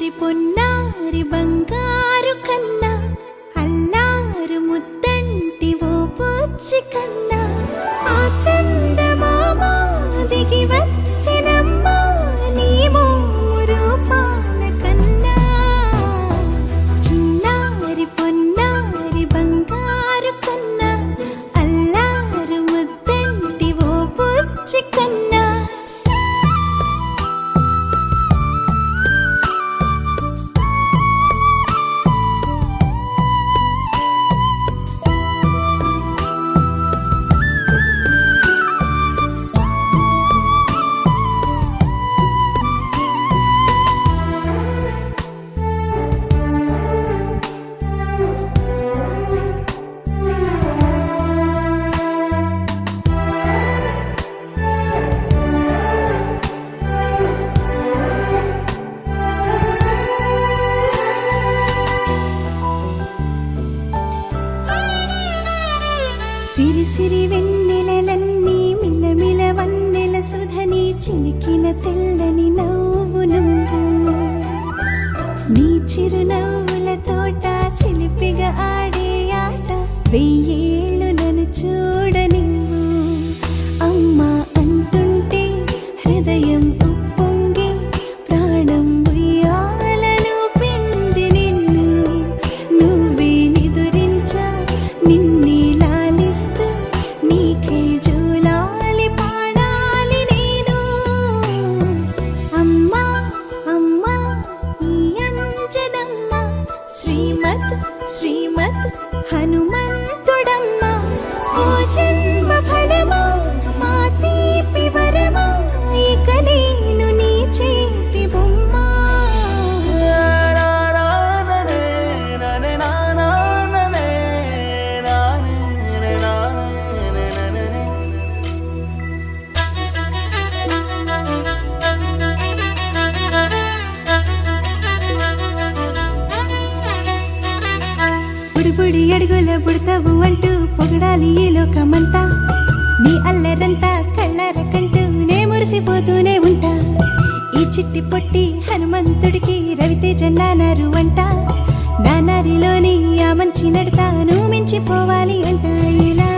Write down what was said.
చిన్నారి పొన్నారి బంగారు కన్నా అల్లారు ముద్దంటి ఓ పూచి కన్నా ఆ చందమామ దిగి వచ్చినమ్మా నీ రూపాల కన్నా చిన్నారి పొన్నారి బంగారు కన్నా అల్లారు ముద్దంటి ఓ పూచి కన్నా సిరి సిరి వెన్నెలలన్నీ మిలమిల వన్నెల సుధని చిలికిన తెల్లని నవ్వు నువ్వు నీ చిరునవ్వుల తోట చిలిపిగా ఆడే ఆట వెయ్యేళ్ళు నన్ను చూడ నువ్వు అమ్మా అంటుంటే హృదయం ఉప్పొంగి ప్రాణం ఉయ్యాలలో పిండి నిన్ను నువ్వే నిదురించా నిన్నే నీకే జూలాలి పాడాలి నేను అమ్మా అమ్మా ఈ అంజనమ్మ శ్రీమత్ శ్రీమత్ హనుమంతుడమ్మ ఓ జన్మ ఫలమా మా తీపి వరమా ఇక నేను నీ చేతి బొమ్మ బుడి అడుగుల బుడతావు అంటూ పొగడాలి ఈ లోకమంతా నీ అల్లరంతా కళ్ళారకంటూ నే మురిసిపోతూనే ఉంటా ఈ చిట్టి పొట్టి హనుమంతుడికి రవితేజ నానారు అంట నానారిలోని ఆ మంచి నడతాను మించిపోవాలి అంట ఇలా